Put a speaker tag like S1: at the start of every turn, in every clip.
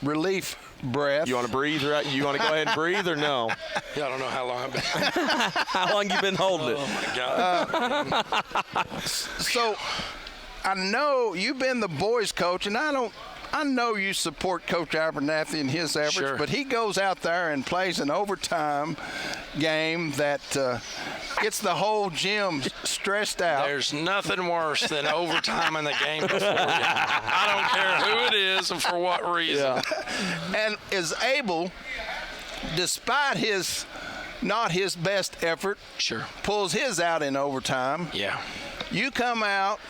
S1: relief breath.
S2: You want to breathe? Right? You want to go ahead and breathe or no?
S3: Yeah, I don't know how long I've been.
S2: How long you been holding it?
S3: Oh my God.
S1: So I know you've been the boys coach, and I know you support Coach Abernathy and his efforts,
S3: Sure.
S1: but he goes out there and plays an overtime game that gets the whole gym stressed out.
S3: There's nothing worse than overtime in the game before you. I don't care who it is and for what reason.
S1: And is able, despite not his best effort,
S3: Sure.
S1: pulls his out in overtime.
S3: Yeah.
S1: You come out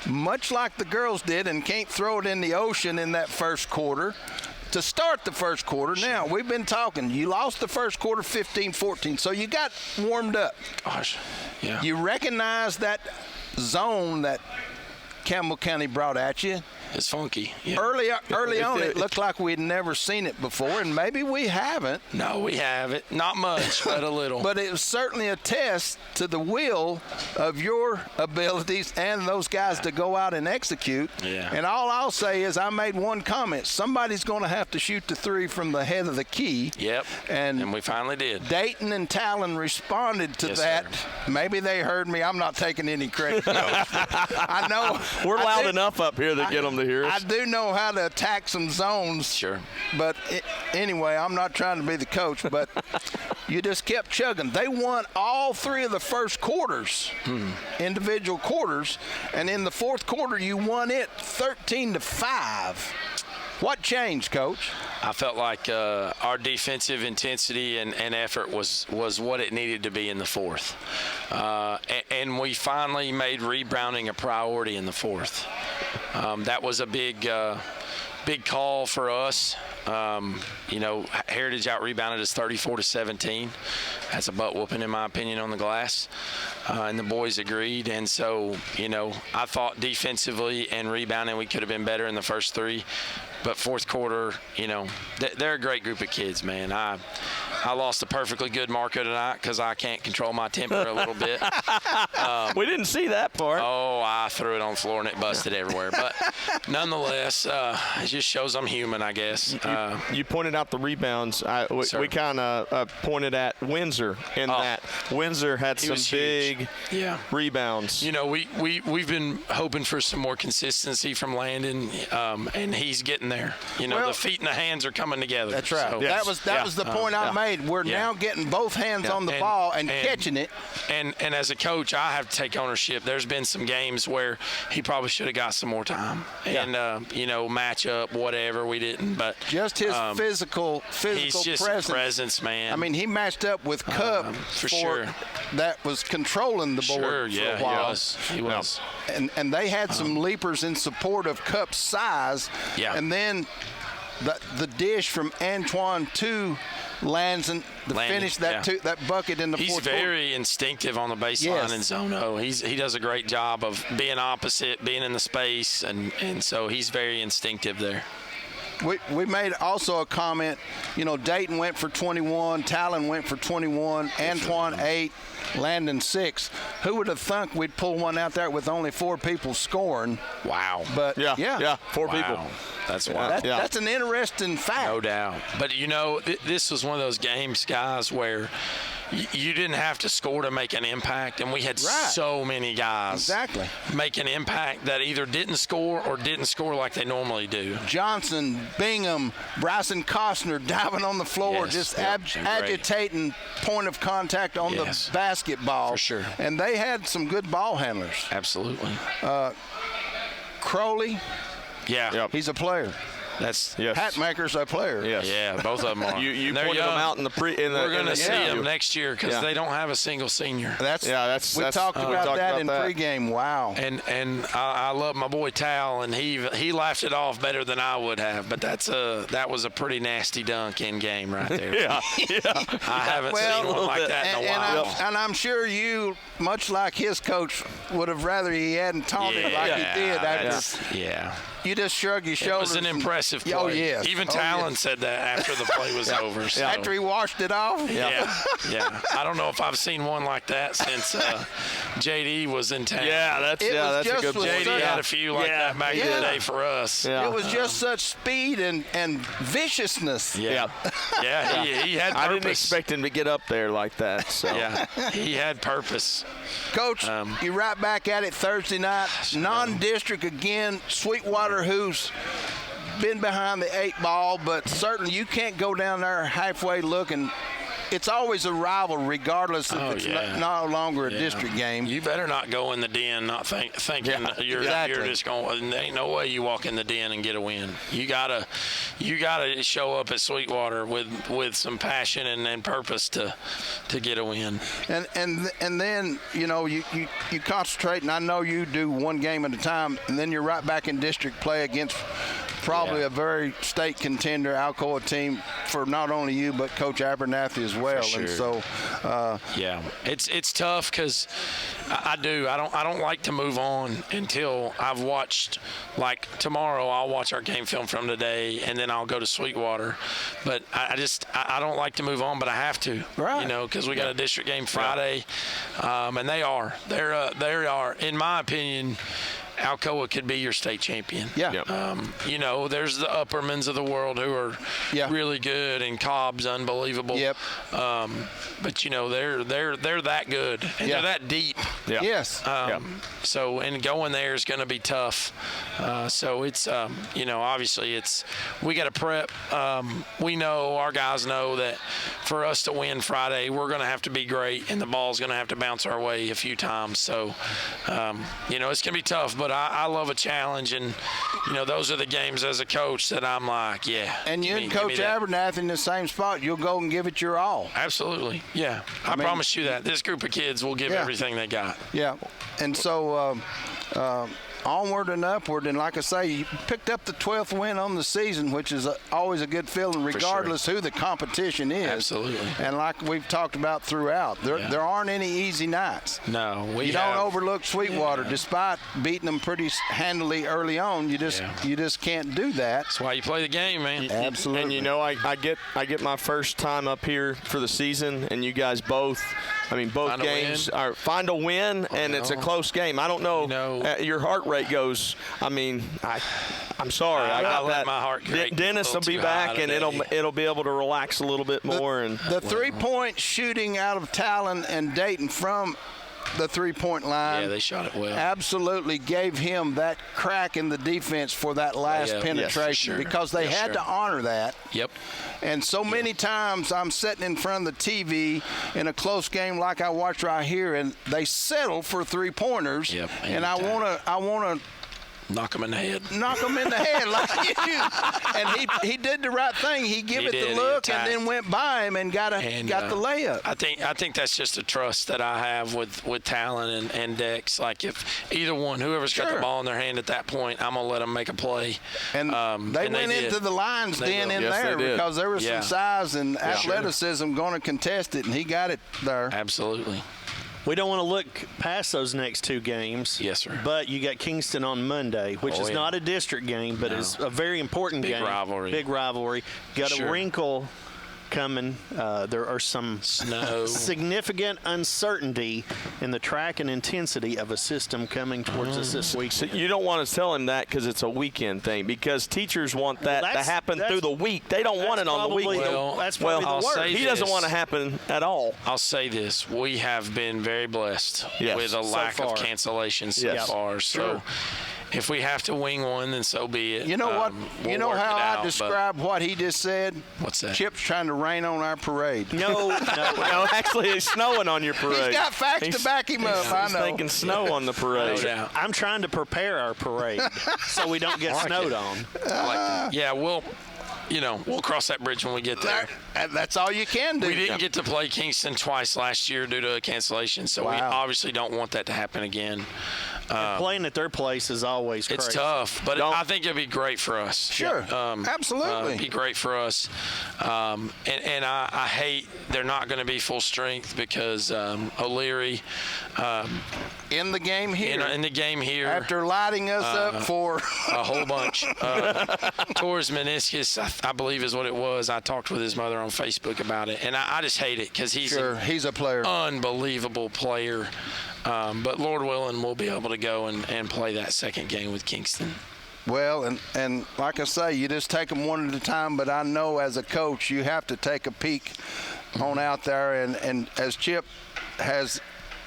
S1: much like the girls did and can't throw it in the ocean in that first quarter to start the first quarter.
S3: Sure.
S1: Now, we've been talking. You lost the first quarter 15-14, so you got warmed up.
S3: Gosh. Yeah.
S1: You recognize that zone that Campbell County brought at you.
S3: It's funky. Yeah.
S1: Early on, it looked like we'd never seen it before, and maybe we haven't.
S3: No, we haven't. Not much, but a little.
S1: But it was certainly a test to the will of your abilities and those guys to go out and execute.
S3: Yeah.
S1: And all I'll say is I made one comment. Somebody's going to have to shoot the three from the head of the key.
S3: Yep. And we finally did.
S1: Dayton and Talon responded to
S3: Yes,
S1: that.
S3: sir.
S1: Maybe they heard me. I'm not taking any credit. I know.
S2: We're
S1: I
S2: loud
S1: do-
S2: enough up here to get them to hear
S1: I
S2: us.
S1: do know how to attack some zones.
S3: Sure.
S1: But anyway, I'm not trying to be the coach, but you just kept chugging. They won all three of the first quarters, individual quarters, and in the fourth quarter you won it 13-5. What changed, Coach?
S3: I felt like our defensive intensity and effort was what it needed to be in the fourth. And we finally made rebounding a priority in the fourth. That was a big call for us. Heritage out-rebounded us 34-17. That's a butt whooping, in my opinion, on the glass. And the boys agreed. And so, I thought defensively and rebounding we could have been better in the first three. But fourth quarter, they're a great group of kids, man. I lost a perfectly good Marco tonight because I can't control my temper a little bit.
S2: We didn't see that part.
S3: Oh, I threw it on the floor and it busted everywhere. But nonetheless, it just shows I'm human, I guess.
S2: You pointed out the rebounds. We kind of pointed at Windsor in that. Windsor had some big rebounds.
S3: We've been hoping for some more consistency from Landon, and he's getting there. The feet and the hands are coming together.
S1: That's right.
S3: So,
S1: That was the point I made. We're now getting both hands on the ball and catching it.
S3: And as a coach, I have to take ownership. There's been some games where he probably should have got some more time. And, match up, whatever, we didn't. But
S1: just his physical
S3: he's just presence, man.
S1: I mean, he matched up with Cup
S3: for sure.
S1: That was controlling the board for a while.
S3: He was.
S1: And they had some leapers in support of Cup's size.
S3: Yeah.
S1: And then the dish from Antoine to Landon to finish that bucket in the fourth quarter.
S3: He's very instinctive on the baseline in zone. He does a great job of being opposite, being in the space, and so he's very instinctive there.
S1: We made also a comment, Dayton went for 21, Talon went for 21, Antoine 8, Landon 6. Who would have thunk we'd pull one out there with only 4 people scoring?
S3: Wow.
S1: But
S2: 4 people.
S3: That's wild.
S1: That's an interesting fact.
S3: No doubt. But, this was one of those games, guys, where you didn't have to score to make an impact, and we had so many guys make an impact that either didn't score or didn't score like they normally do.
S1: Johnson, Bingham, Bryson Costner diving on the floor, just agitating point of contact on the basketball.
S3: For sure.
S1: And they had some good ball handlers.
S3: Absolutely.
S1: Crowley, he's a player.
S3: That's
S1: Hatmaker's a player.
S2: Yes.
S3: Yeah, both of them are.
S2: You pointed them out in the
S3: We're going to see them next year because they don't have a single senior.
S1: We talked about that in pregame. Wow.
S3: And I love my boy Tal, and he laughed it off better than I would have. But that was a pretty nasty dunk in game right there. I haven't seen one like that in a while.
S1: And I'm sure you, much like his coach, would have rather he hadn't taunted like he did. you just shrug your shoulders.
S3: It was an impressive play.
S1: Oh, yes.
S3: Even Talon said that after the play was over. So.
S1: After he washed it off?
S3: Yeah. I don't know if I've seen one like that since JD was in town.
S2: Yeah, that's a good point.
S3: JD had a few like that back in the day for us.
S1: Yeah. It was just such speed and viciousness.
S3: Yeah, he had purpose.
S2: I didn't expect him to get up there like that. So.
S3: Yeah, he had purpose.
S1: Coach, you're right back at it Thursday night. Non-district again. Sweetwater, who's been behind the 8 ball, but certainly you can't go down there halfway looking. It's always a rival, regardless if it's no longer a district game.
S3: You better not go in the den not thinking you're just going. There ain't no way you walk in the den and get a win. You gotta show up at Sweetwater with some passion and purpose to get a win.
S1: And then you concentrate, and I know you do one game at a time, and then you're right back in district play against probably a very state contender Alcoa team for not only you but Coach Abernathy as well.
S3: Sure.
S1: And so
S3: it's tough because I don't like to move on until I've watched. Like tomorrow I'll watch our game film from today and then I'll go to Sweetwater, but I don't like to move on, but I have to,
S1: right?
S3: Because we got a district game Friday, and they are in my opinion. Alcoa could be your state champion.
S1: Yeah.
S3: There's the Uppermans of the world who are really good, and Cobb's unbelievable.
S1: Yep.
S3: But they're that good and they're that deep.
S2: Yeah.
S1: Yes.
S3: So going there is going to be tough. So it's obviously we got to prep. We know, our guys know that for us to win Friday, we're going to have to be great, and the ball's going to have to bounce our way a few times. So it's going to be tough. But I love a challenge, and those are the games as a coach that I'm like,
S1: And you and Coach Abernathy in the same spot, you'll go and give it your all.
S3: Absolutely, yeah. I promise you that. This group of kids will give everything they got.
S1: Yeah, and so onward and upward, and like I say, you picked up the 12th win on the season, which is always a good feeling, regardless who the competition is.
S3: Absolutely.
S1: And like we've talked about throughout, there aren't any easy nights.
S3: No,
S1: you don't overlook Sweetwater, despite beating them pretty handily early on. You just can't do that.
S3: That's why you play the game, man.
S1: Absolutely.
S2: And I get my first time up here for the season, and you guys both games are find a win, and it's a close game. I don't know. Your heart rate goes. I'm sorry. I got that.
S3: My heart rate
S2: Dennis will be back, and it'll be able to relax a little bit more.
S1: The 3-point shooting out of Talon and Dayton from the 3-point line.
S3: Yeah, they shot it well.
S1: Absolutely gave him that crack in the defense for that last penetration, because they had to honor that.
S3: Yep.
S1: And so many times I'm sitting in front of the TV in a close game like I watch right here, and they settle for 3-pointers.
S3: Yep.
S1: And I want to
S3: knock him in the head.
S1: Knock him in the head like you. And he did the right thing. He gave it the look and then went by him and got the layup.
S3: I think that's just a trust that I have with Talon and Dex. Like if either one, whoever's got the ball in their hand at that point, I'm gonna let them make a play.
S1: And they went into the lines there because there was some size and athleticism going to contest it, and he got it there.
S3: Absolutely.
S4: We don't want to look past those next 2 games.
S3: Yes, sir.
S4: But you got Kingston on Monday, which is not a district game, but is a very important game. Big rivalry. Got a wrinkle coming. There are some significant uncertainty in the track and intensity of a system coming towards us this week.
S2: So you don't want to tell him that because it's a weekend thing, because teachers want that to happen through the week. They don't want it on the weekend.
S4: That's probably the worst.
S2: He doesn't want to happen at all.
S3: I'll say this. We have been very blessed with a lack of cancellations so far. So if we have to wing one, then so be it.
S1: You know what? You know how I describe what he just said?
S3: What's that?
S1: Chip's trying to rain on our parade.
S4: No.
S2: Actually, it's snowing on your parade.
S1: He's got facts to back him up. I know.
S2: He's thinking snow on the parade.
S4: I'm trying to prepare our parade so we don't get snowed on.
S3: We'll cross that bridge when we get there.
S1: That's all you can do.
S3: We didn't get to play Kingston twice last year due to a cancellation, so we obviously don't want that to happen again.
S4: Playing at their place is always crazy.
S3: It's tough, but I think it'd be great for us.
S1: Sure, absolutely.
S3: It'd be great for us. And I hate they're not going to be full strength because O'Leary
S1: in the game here.
S3: In the game here.
S1: After lighting us up for
S3: a whole bunch. Tore his meniscus, I believe is what it was. I talked with his mother on Facebook about it. And I just hate it because he's
S1: a player.
S3: Unbelievable player. But Lord willing, we'll be able to go and play that second game with Kingston.
S1: Well, and like I say, you just take them one at a time, but I know as a coach you have to take a peek on out there. And as Chip has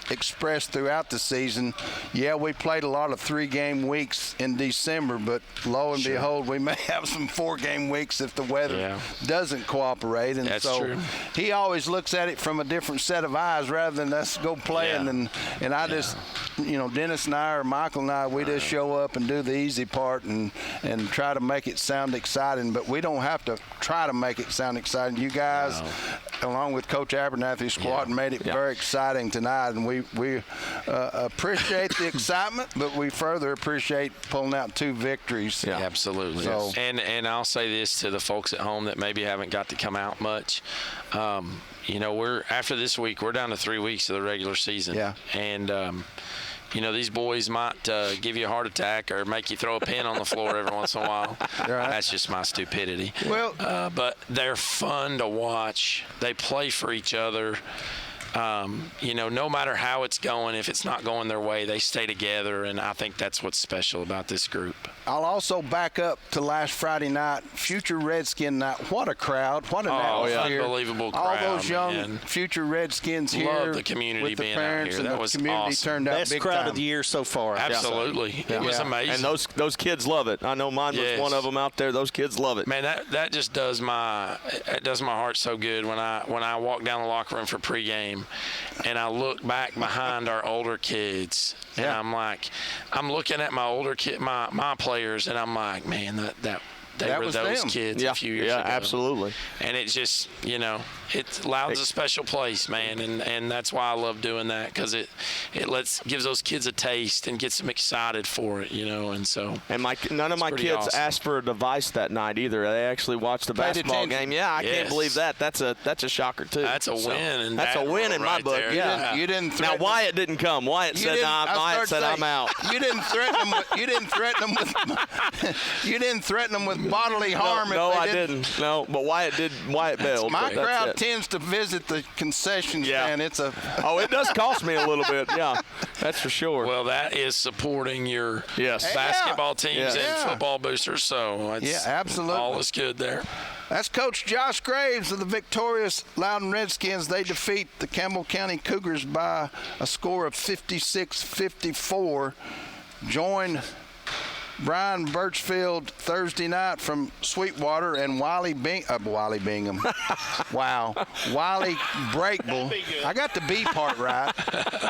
S1: expressed throughout the season, we played a lot of 3-game weeks in December, but lo and behold, we may have some 4-game weeks if the weather doesn't cooperate. And
S3: that's
S1: so
S3: true.
S1: He always looks at it from a different set of eyes rather than us go playing. And I just, Dennis and I or Michael and I, we just show up and do the easy part and try to make it sound exciting, but we don't have to try to make it sound exciting. You guys, along with Coach Abernathy's squad, made it very exciting tonight, and we appreciate the excitement, but we further appreciate pulling out 2 victories.
S3: Yeah, absolutely. So, and I'll say this to the folks at home that maybe haven't got to come out much. We're after this week, we're down to 3 weeks of the regular season.
S1: Yeah.
S3: And these boys might give you a heart attack or make you throw a pin on the floor every once in a while. Right. That's just my stupidity.
S1: Well,
S3: but they're fun to watch. They play for each other. No matter how it's going, if it's not going their way, they stay together, and I think that's what's special about this group.
S1: I'll also back up to last Friday night, Future Redskin night. What a crowd. What an atmosphere.
S3: Unbelievable crowd.
S1: All those young Future Redskins here.
S3: Love the community
S1: with the
S3: being
S1: parents
S3: out here.
S1: That
S3: was
S1: community
S3: awesome.
S1: Turned out
S4: Best
S1: big
S4: crowd
S1: time.
S4: of the year so far.
S3: Absolutely. It was amazing.
S2: And those kids love it. I know mine was one of them out there. Those kids love it.
S3: Man, that just does my heart so good when I walk down the locker room for pregame and I look back behind our older kids and I'm looking at my older kid, my players, and I'm like, man, they were those kids a few years ago.
S2: Yeah, absolutely.
S3: And it's just, Loudon's a special place, man, and that's why I love doing that, because it gives those kids a taste and gets them excited for it, and so.
S2: And none of my kids asked for a device that night either. They actually watched the basketball game. Yeah, I can't believe that. That's a shocker too.
S3: That's a win.
S2: That's a win in my book.
S3: There.
S2: Yeah.
S1: You didn't threaten.
S2: Now Wyatt didn't come. Wyatt said I'm out.
S1: You didn't threaten them. You didn't threaten them with bodily harm.
S2: No, I didn't. No, but Wyatt did. Wyatt bailed.
S1: My crowd tends to visit the concession stand.
S2: It does cost me a little bit. Yeah, that's for sure.
S3: Well, that is supporting your basketball teams and football boosters. So
S1: absolutely,
S3: all is good there.
S1: That's Coach Josh Graves of the victorious Loudon Redskins. They defeat the Campbell County Cougars by a score of 56-54. Join Brian Birchfield Thursday night from Sweetwater and Wiley Bingham. Wow. Wiley Breakable. I got the B part right.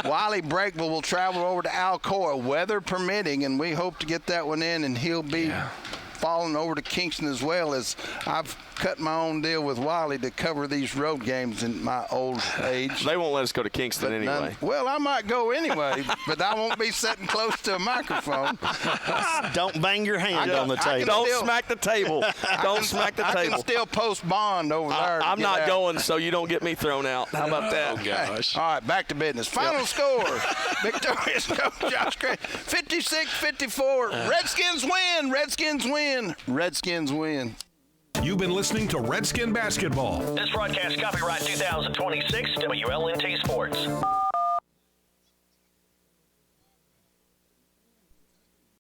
S1: Wiley Breakable will travel over to Alcoa, weather permitting, and we hope to get that one in, and he'll be falling over to Kingston as well, as I've cut my own deal with Wiley to cover these road games in my old age.
S2: They won't let us go to Kingston anyway.
S1: Well, I might go anyway, but I won't be sitting close to a microphone.
S4: Don't bang your hand on the table.
S2: Don't smack the table. Don't smack the table.
S1: I can still post bond over there.
S2: I'm not going, so you don't get me thrown out. How about that?
S3: Oh, gosh.
S1: All right, back to business. Final score. Victorious Coach Josh Gray, 56-54. Redskins win. Redskins win. Redskins win.
S5: You've been listening to Redskin Basketball.
S6: This broadcast copyright 2026 WLNT Sports.